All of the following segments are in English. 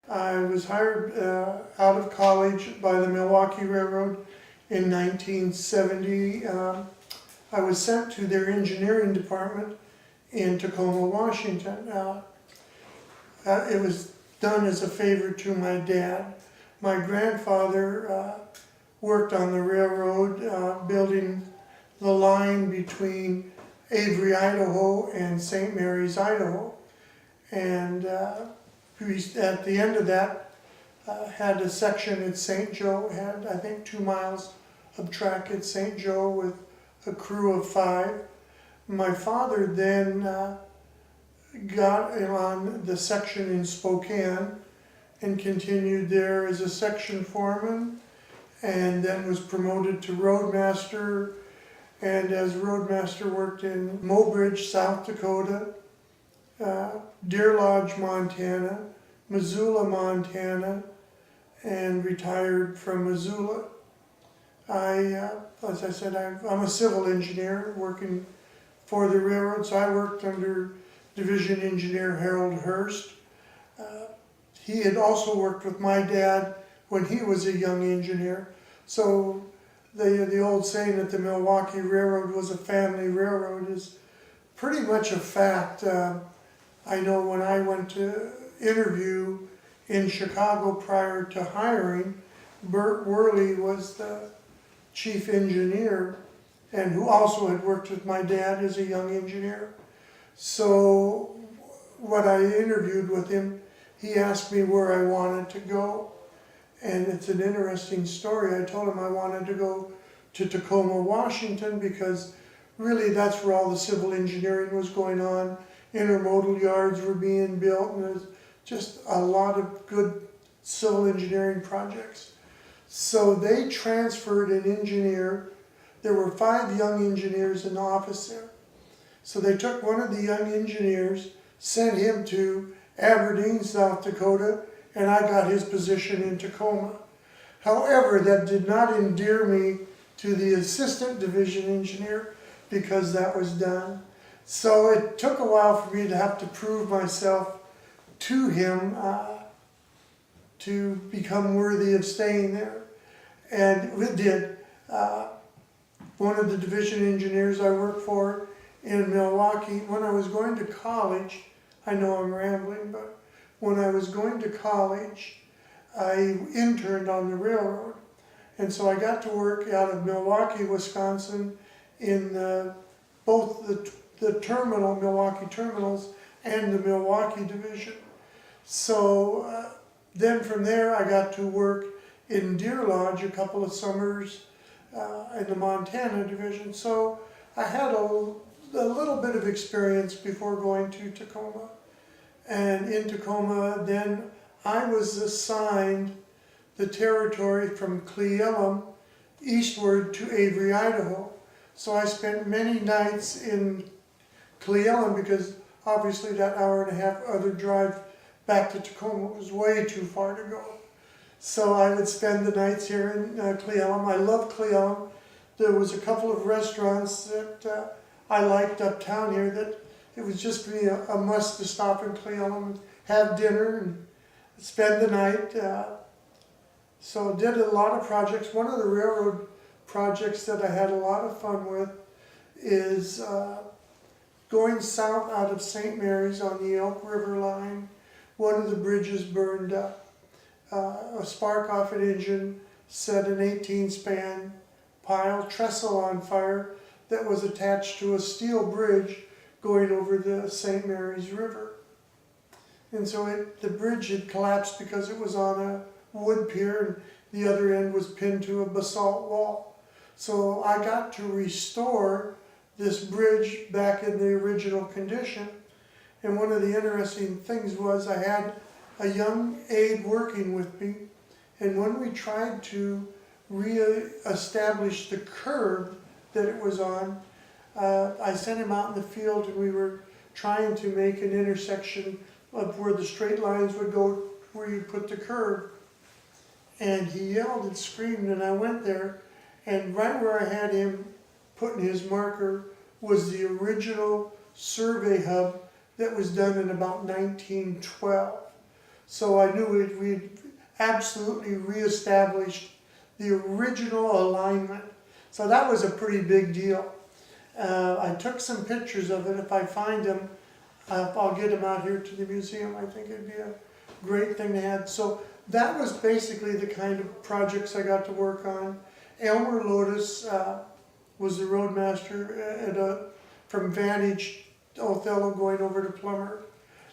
I was hired out of college by the Milwaukee Railroad in 1970. I was sent to their engineering department in Tacoma, Washington. It was done as a favor to my dad. My grandfather worked on the railroad, building the line between Avery, Idaho and St. Mary's, Idaho. And at the end of that, had a section at St. Joe, had I think 2 miles of track at St. Joe with a crew of 5. My father then got on the section in Spokane and continued there as a section foreman, and then was promoted to roadmaster, and as roadmaster worked in Mobridge, South Dakota, Deer Lodge, Montana, Missoula, Montana, and retired from Missoula. As I said, I'm a civil engineer working for the railroad, so I worked under Division Engineer Harold Hurst. He had also worked with my dad when he was a young engineer. So the old saying that the Milwaukee Railroad was a family railroad is pretty much a fact. I know when I went to interview in Chicago prior to hiring, Bert Worley was the chief engineer, and who also had worked with my dad as a young engineer. So when I interviewed with him, he asked me where I wanted to go. And it's an interesting story. I told him I wanted to go to Tacoma, Washington, because really that's where all the civil engineering was going on. Intermodal yards were being built, and there's just a lot of good civil engineering projects. So they transferred an engineer. There were 5 young engineers in the office there. So they took one of the young engineers, sent him to Aberdeen, South Dakota, and I got his position in Tacoma. However, that did not endear me to the assistant division engineer because that was done. So it took a while for me to have to prove myself to him to become worthy of staying there. And it did. One of the division engineers I worked for in Milwaukee, when I was going to college, I know I'm rambling, but when I was going to college, I interned on the railroad. And so I got to work out of Milwaukee, Wisconsin in both the terminal, Milwaukee terminals, and the Milwaukee division. So then from there I got to work in Deer Lodge a couple of summers in the Montana division. So I had a little bit of experience before going to Tacoma. And in Tacoma, then I was assigned the territory from Cle Elum eastward to Avery, Idaho. So I spent many nights in Cle Elum because obviously that hour-and-a-half other drive back to Tacoma was way too far to go. So I would spend the nights here in Cle Elum. I love Cle Elum. There was a couple of restaurants that I liked uptown here that it was just me a must to stop in Cle Elum and have dinner and spend the night. So did a lot of projects. One of the railroad projects that I had a lot of fun with is going south out of St. Mary's on the Elk River line. One of the bridges burned up. A spark off an engine set an 18-span pile trestle on fire that was attached to a steel bridge going over the St. Mary's River. And so the bridge had collapsed because it was on a wood pier and the other end was pinned to a basalt wall. So I got to restore this bridge back in the original condition. And one of the interesting things was I had a young aide working with me, and when we tried to re-establish the curb that it was on, I sent him out in the field and we were trying to make an intersection of where the straight lines would go where you put the curb. And he yelled and screamed, and I went there, and right where I had him putting his marker was the original survey hub that was done in about 1912. So I knew we'd absolutely reestablished the original alignment. So that was a pretty big deal. I took some pictures of it. If I find them, I'll get them out here to the museum. I think it'd be a great thing to have. So that was basically the kind of projects I got to work on. Elmer Lotus was the roadmaster from Vantage, Othello going over to Plummer.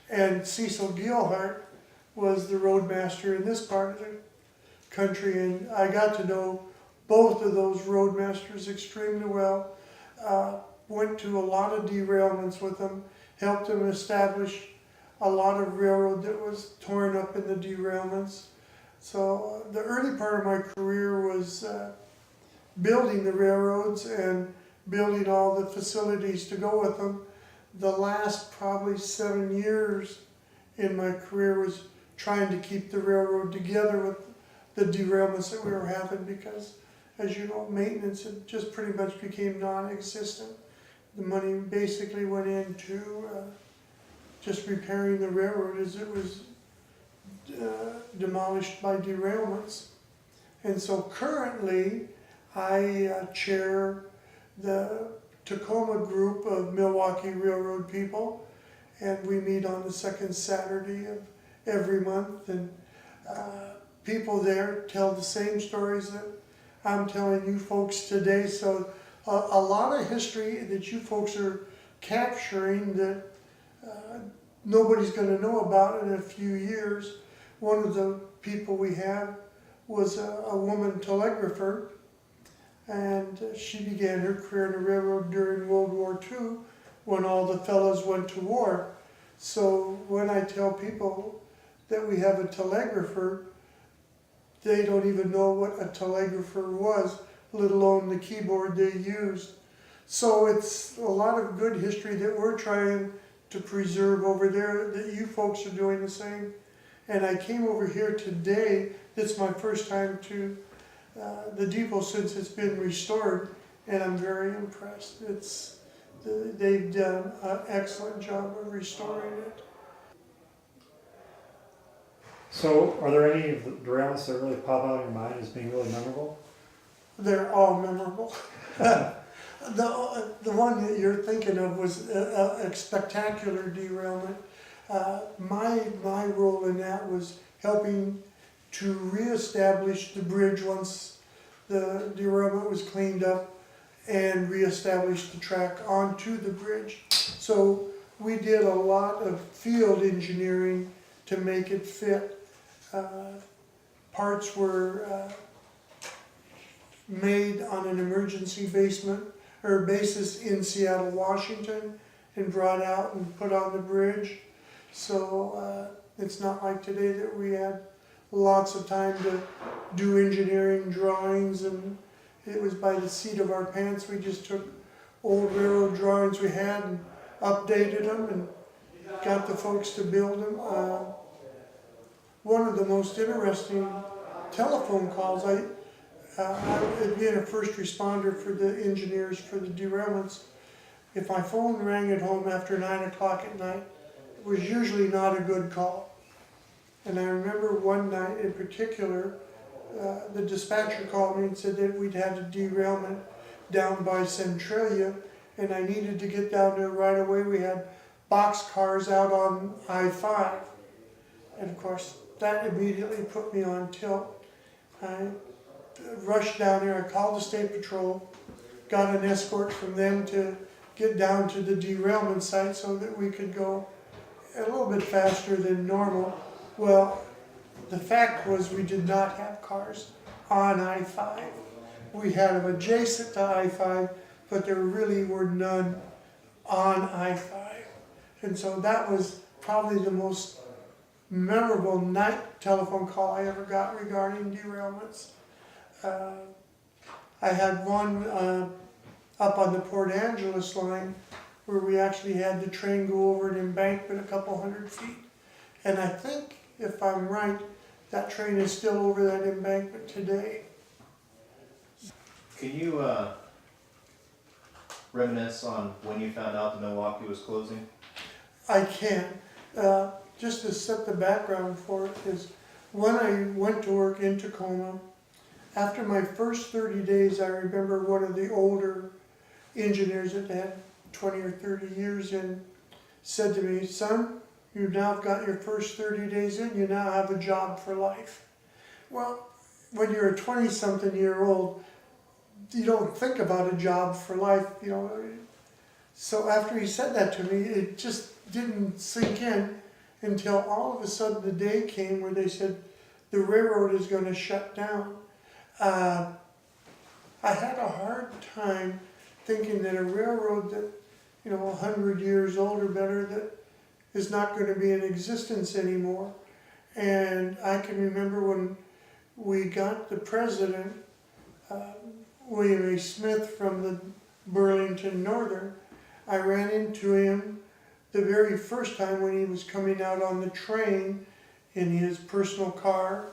And Cecil Gilhart was the roadmaster in this part of the country. And I got to know both of those roadmasters extremely well. Went to a lot of derailments with them, helped them establish a lot of railroad that was torn up in the derailments. So the early part of my career was building the railroads and building all the facilities to go with them. The last probably 7 years in my career was trying to keep the railroad together with the derailments that we were having, because, as you know, maintenance had just pretty much became non-existent. The money basically went into just repairing the railroad as it was demolished by derailments. And so currently I chair the Tacoma group of Milwaukee Railroad people, and we meet on the second Saturday of every month, and people there tell the same stories that I'm telling you folks today. So a lot of history that you folks are capturing that nobody's going to know about in a few years. One of the people we had was a woman telegrapher, and she began her career in the railroad during World War II when all the fellows went to war. So when I tell people that we have a telegrapher, they don't even know what a telegrapher was, let alone the keyboard they used. So it's a lot of good history that we're trying to preserve over there, that you folks are doing the same. And I came over here today. It's my first time to the depot since it's been restored, and I'm very impressed. They've done an excellent job of restoring it. So, are there any of the derailments that really pop out in your mind as being really memorable? They're all memorable. The one that you're thinking of was a spectacular derailment. My role in that was helping to reestablish the bridge once the derailment was cleaned up, and reestablish the track onto the bridge. So we did a lot of field engineering to make it fit. Parts were made on an emergency basis in Seattle, Washington, and brought out and put on the bridge. So it's not like today that we had lots of time to do engineering drawings, and it was by the seat of our pants. We just took old railroad drawings we had and updated them and got the folks to build them. One of the most interesting telephone calls, being a first responder for the engineers for the derailments, if my phone rang at home after 9 o'clock at night, it was usually not a good call. And I remember one night in particular, the dispatcher called me and said that we'd had a derailment down by Centralia, and I needed to get down there right away. We had boxcars out on I-5. And of course, that immediately put me on tilt. I rushed down there, I called the State Patrol, got an escort from them to get down to the derailment site so that we could go a little bit faster than normal. Well, the fact was we did not have cars on I-5. We had them adjacent to I-5, but there really were none on I-5. And so that was probably the most memorable night telephone call I ever got regarding derailments. I had one up on the Port Angeles line where we actually had the train go over an embankment a couple hundred feet. And I think, if I'm right, that train is still over that embankment today. Can you reminisce on when you found out that Milwaukee was closing? I can. just to set the background for it, is when I went to work in Tacoma, after my first 30 days, I remember one of the older engineers that had 20 or 30 years in said to me, "Son, you now got your first 30 days in, you now have a job for life." Well, when you're a 20-something-year-old, you don't think about a job for life, you know. So after he said that to me, it just didn't sink in until all of a sudden the day came where they said the railroad is going to shut down. I had a hard time thinking that a railroad that, 100 years old or better, that is not going to be in existence anymore. And I can remember when we got the president, William A. Smith from the Burlington Northern, I ran into him the very first time when he was coming out on the train in his personal car.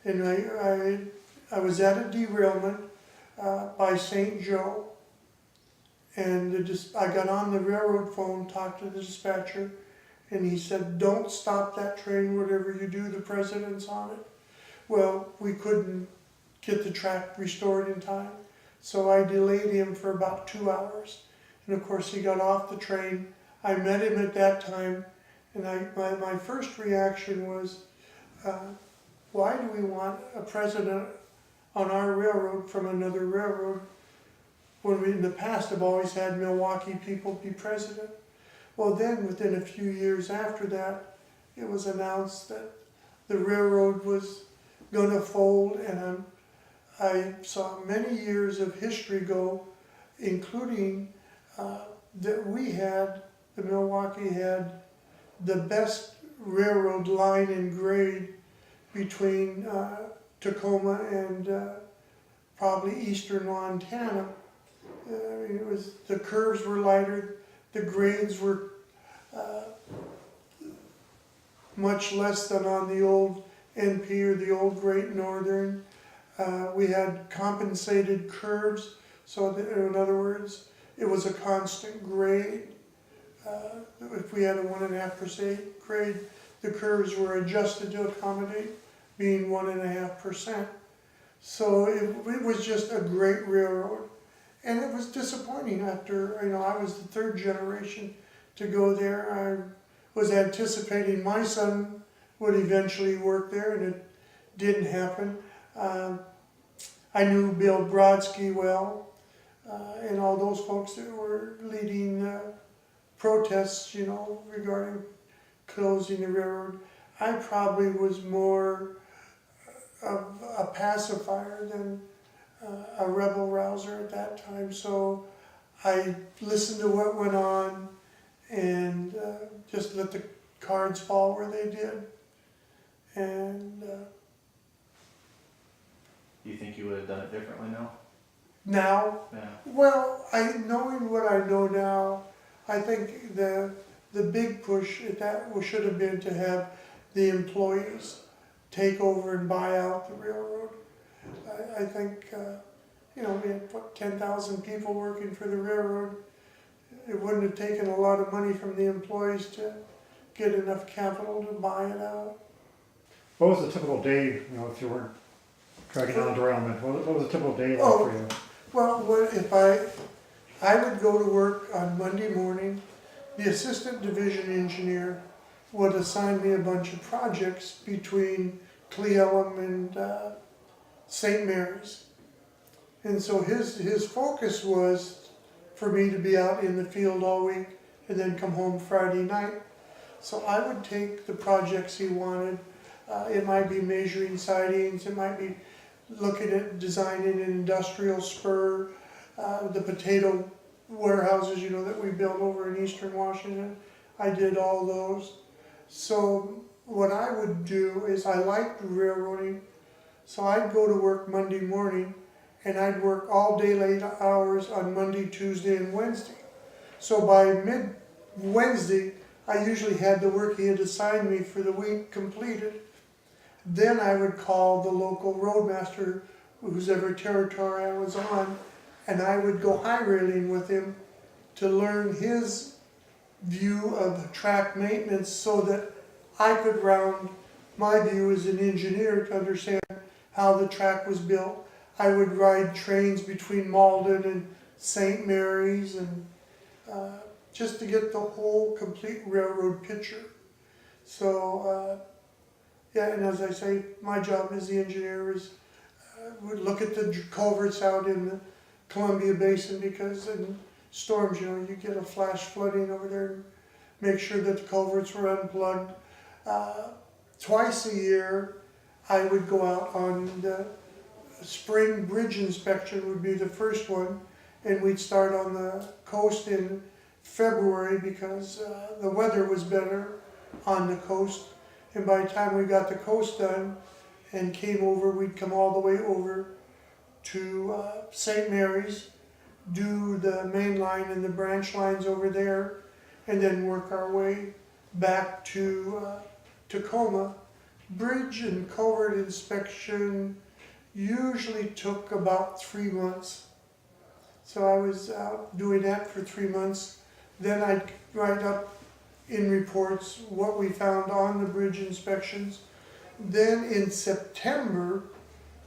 And I was at a derailment by St. Joe, and I got on the railroad phone, talked to the dispatcher, and he said, "Don't stop that train, whatever you do, the president's on it." Well, we couldn't get the track restored in time, so I delayed him for about 2 hours. And of course he got off the train. I met him at that time, and my first reaction was, why do we want a president on our railroad from another railroad when we in the past have always had Milwaukee people be president? Well, then within a few years after that, it was announced that the railroad was going to fold, and I saw many years of history go, including that Milwaukee had the best railroad line and grade between Tacoma and probably eastern Montana. The curves were lighter, the grades were much less than on the old NP or the old Great Northern. We had compensated curves, so that, in other words, it was a constant grade. If we had a 1.5% grade, the curves were adjusted to accommodate being 1.5%. So it was just a great railroad. And it was disappointing after, I was the third generation to go there. I was anticipating my son would eventually work there, and it didn't happen. I knew Bill Brodsky well, and all those folks that were leading protests, regarding closing the railroad. I probably was more of a pacifier than a rebel rouser at that time. So I listened to what went on and just let the cards fall where they did. And you think you would have done it differently now? Now, Yeah. well, knowing what I know now, I think the big push at that should have been to have the employees take over and buy out the railroad. I think, we had 10,000 people working for the railroad. It wouldn't have taken a lot of money from the employees to get enough capital to buy it out. What was a typical day, if you weren't tracking down a derailment? What was a typical day like for you? Well, if I would go to work on Monday morning, the assistant division engineer would assign me a bunch of projects between Cle Elum and St. Mary's. And so his focus was for me to be out in the field all week and then come home Friday night. So I would take the projects he wanted. It might be measuring sidings, it might be looking at designing an industrial spur, the potato warehouses, that we built over in eastern Washington. I did all those. So what I would do is I liked railroading, so I'd go to work Monday morning and I'd work all day late hours on Monday, Tuesday, and Wednesday. So by mid-Wednesday, I usually had the work he had assigned me for the week completed. Then I would call the local roadmaster, whosever territory I was on, and I would go high railing with him to learn his view of track maintenance so that I could round my view as an engineer to understand how the track was built. I would ride trains between Malden and St. Mary's and just to get the whole complete railroad picture. So, yeah, and as I say, my job as the engineer is would look at the culverts out in the Columbia Basin, because in storms, you know, you get a flash flooding over there, and make sure that the culverts were unplugged. Twice a year, I would go out on the spring bridge inspection would be the first one, and we'd start on the coast in February because the weather was better on the coast. And by the time we got the coast done and came over, we'd come all the way over to St. Mary's, do the main line and the branch lines over there, and then work our way back to Tacoma. Bridge and culvert inspection usually took about 3 months. So I was out doing that for 3 months. Then I'd write up in reports what we found on the bridge inspections. Then in September,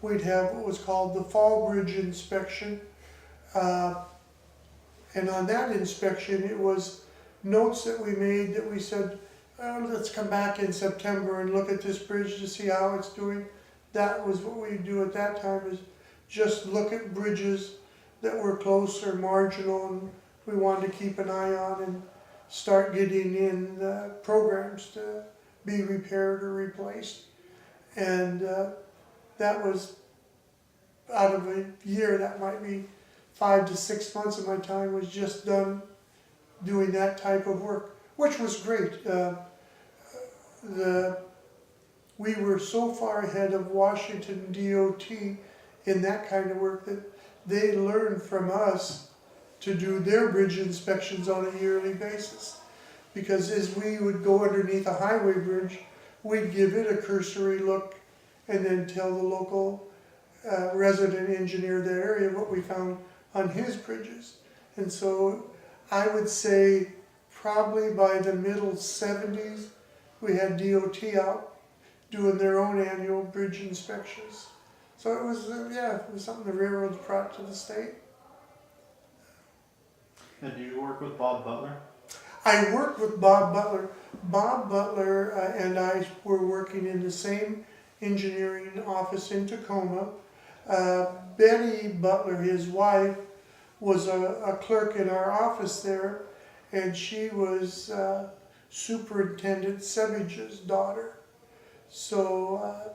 we'd have what was called the fall bridge inspection. And on that inspection, it was notes that we made that we said, oh, let's come back in September and look at this bridge to see how it's doing. That was what we do at that time, is just look at bridges that were close or marginal and we wanted to keep an eye on and start getting in the programs to be repaired or replaced. And that was, out of a year, that might be 5 to 6 months of my time was just done doing that type of work, which was great. We were so far ahead of Washington DOT in that kind of work that they learned from us to do their bridge inspections on a yearly basis. Because as we would go underneath a highway bridge, we'd give it a cursory look and then tell the local resident engineer of that area what we found on his bridges. And so I would say probably by the middle 70s, we had DOT out doing their own annual bridge inspections. So it was, yeah, it was something the railroads brought to the state. And do you work with Bob Butler? I worked with Bob Butler. Bob Butler and I were working in the same engineering office in Tacoma. Betty Butler, his wife, was a clerk in our office there, and she was Superintendent Sebage's daughter. So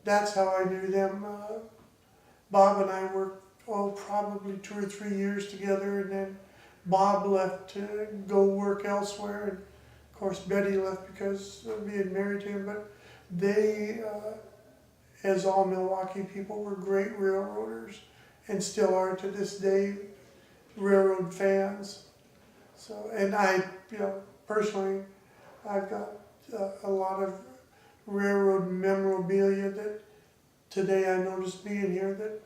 that's how I knew them. Bob and I worked, probably 2 or 3 years together, and then Bob left to go work elsewhere, and of course Betty left because of being married to him, but they, as all Milwaukee people, were great railroaders, and still are to this day railroad fans. So, and I, personally, I've got a lot of railroad memorabilia that today I noticed being here that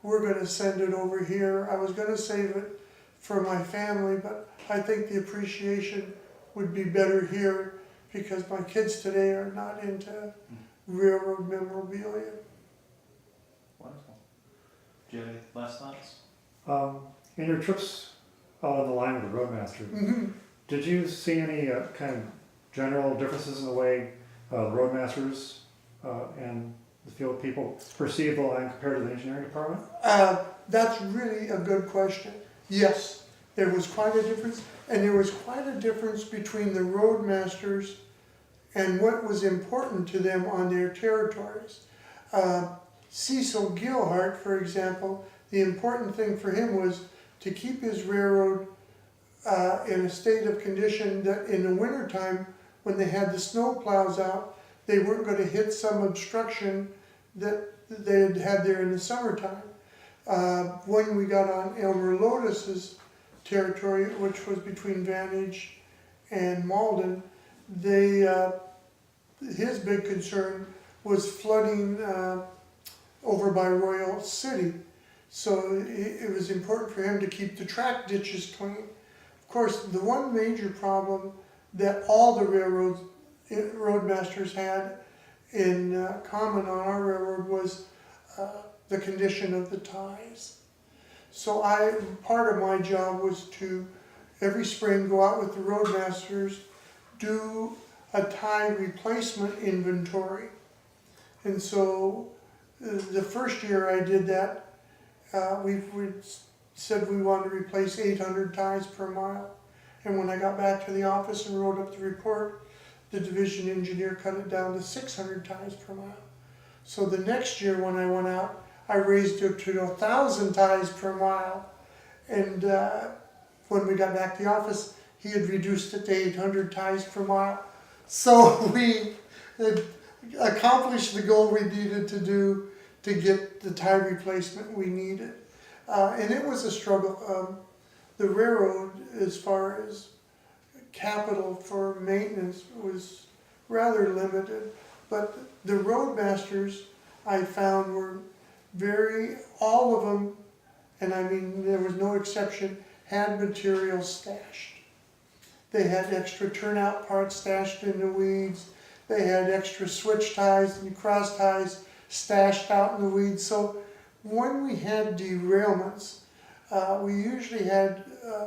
we're going to send it over here. I was going to save it for my family, but I think the appreciation would be better here because my kids today are not into railroad memorabilia. Wonderful. Do you have any last thoughts? In your trips out on the line with the roadmaster, did you see any kind of general differences in the way roadmasters and the field people perceive the line compared to the engineering department? That's really a good question. Yes, there was quite a difference, and there was quite a difference between the roadmasters and what was important to them on their territories. Cecil Gilhart, for example, the important thing for him was to keep his railroad in a state of condition that in the wintertime, when they had the snow plows out, they weren't going to hit some obstruction that they had there in the summertime. When we got on Elmer Lotus's territory, which was between Vantage and Malden, his big concern was flooding over by Royal City. So it was important for him to keep the track ditches clean. Of course, the one major problem that all the railroads roadmasters had in common on our railroad was the condition of the ties. So part of my job was to every spring go out with the roadmasters, do a tie replacement inventory. And so the first year I did that, we said we wanted to replace 800 ties per mile. And when I got back to the office and wrote up the report, the division engineer cut it down to 600 ties per mile. So the next year when I went out, I raised it to 1,000 ties per mile. And when we got back to the office, he had reduced it to 800 ties per mile. So we had accomplished the goal we needed to do to get the tie replacement we needed. And it was a struggle. The railroad, as far as capital for maintenance, was rather limited. But the roadmasters I found were all of them, and I mean there was no exception, had materials stashed. They had extra turnout parts stashed in the weeds. They had extra switch ties and cross ties stashed out in the weeds. So when we had derailments, we usually had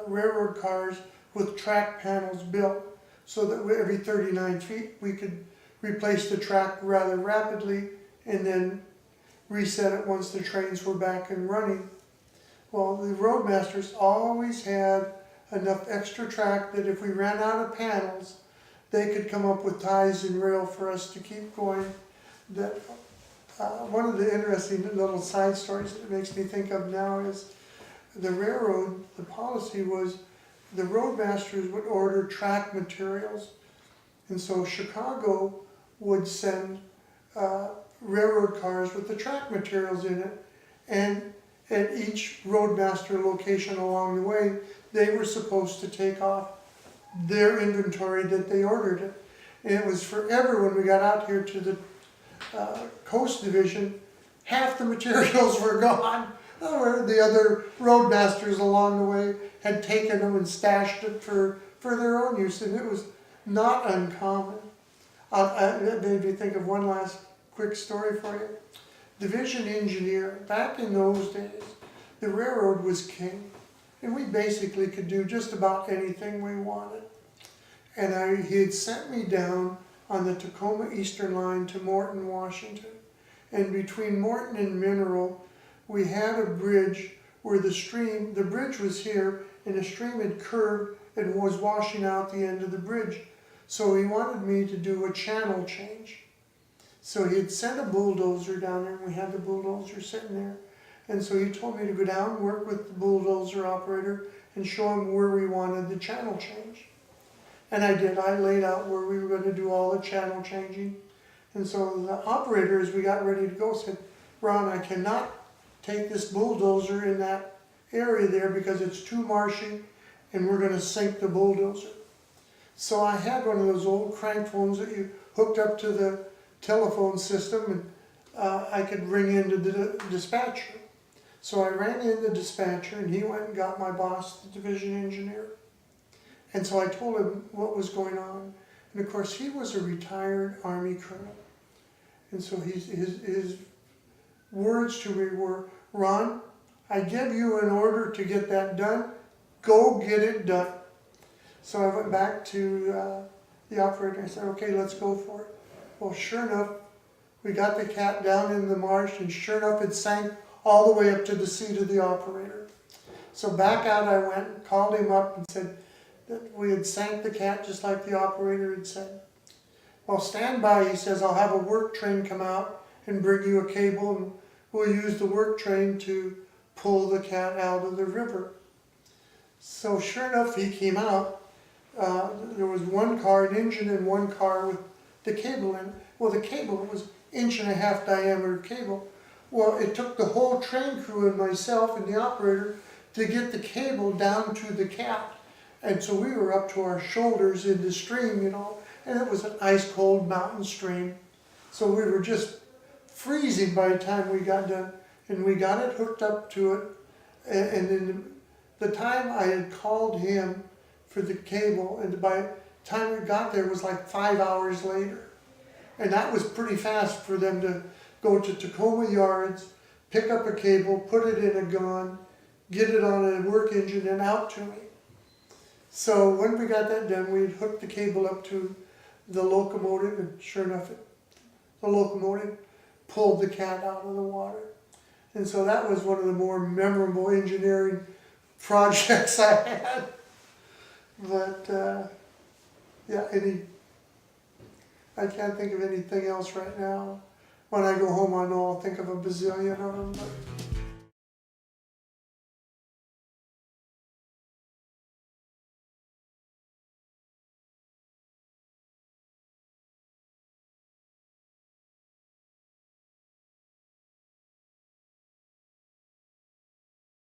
railroad cars with track panels built so that every 39 feet we could replace the track rather rapidly and then reset it once the trains were back and running. Well, the roadmasters always had enough extra track that if we ran out of panels, they could come up with ties and rail for us to keep going. That one of the interesting little side stories that it makes me think of now is the railroad, the policy was the roadmasters would order track materials. And so Chicago would send railroad cars with the track materials in it. And at each roadmaster location along the way, they were supposed to take off their inventory that they ordered it. And it was forever when we got out here to the Coast Division, half the materials were gone. The other roadmasters along the way had taken them and stashed it for their own use, and it was not uncommon. That made me think of one last quick story for you. Division engineer, back in those days, the railroad was king, and we basically could do just about anything we wanted. And he had sent me down on the Tacoma Eastern Line to Morton, Washington. And between Morton and Mineral, we had a bridge where the bridge was here, and the stream had curved and was washing out the end of the bridge. So he wanted me to do a channel change. So he had sent a bulldozer down there, and we had the bulldozer sitting there. And so he told me to go down and work with the bulldozer operator and show him where we wanted the channel change. And I did. I laid out where we were going to do all the channel changing. And so the operator, as we got ready to go, said, "Ron, I cannot take this bulldozer in that area there because it's too marshy and we're going to sink the bulldozer." So I had one of those old crank phones that you hooked up to the telephone system, and I could ring into the dispatcher. So I ran in the dispatcher, and he went and got my boss, the division engineer. And so I told him what was going on. And of course, he was a retired Army colonel. And so his words to me were, "Ron, I give you an order to get that done. Go get it done." So I went back to the operator and I said, "Okay, let's go for it." Well, sure enough, we got the cat down in the marsh, and sure enough, it sank all the way up to the seat of the operator. So back out I went and called him up and said that we had sank the cat just like the operator had said. "Well, stand by," he says, "I'll have a work train come out and bring you a cable, and we'll use the work train to pull the cat out of the river." So sure enough, he came out. There was one car, an engine, and one car with the cable in it. Well, the cable was 1.5 inch diameter cable. Well, it took the whole train crew and myself and the operator to get the cable down to the cat. And so we were up to our shoulders in the stream, and it was an ice cold mountain stream. So we were just freezing by the time we got done, and we got it hooked up to it. And in the time I had called him for the cable, and by the time we got there was like 5 hours later. And that was pretty fast for them to go to Tacoma Yards, pick up a cable, put it in a gun, get it on a work engine and out to me. So when we got that done, we hooked the cable up to the locomotive, and sure enough, the locomotive pulled the cat out of the water. And so that was one of the more memorable engineering projects I had. But yeah, I can't think of anything else right now. When I go home, I know I'll think of a bazillion of them. But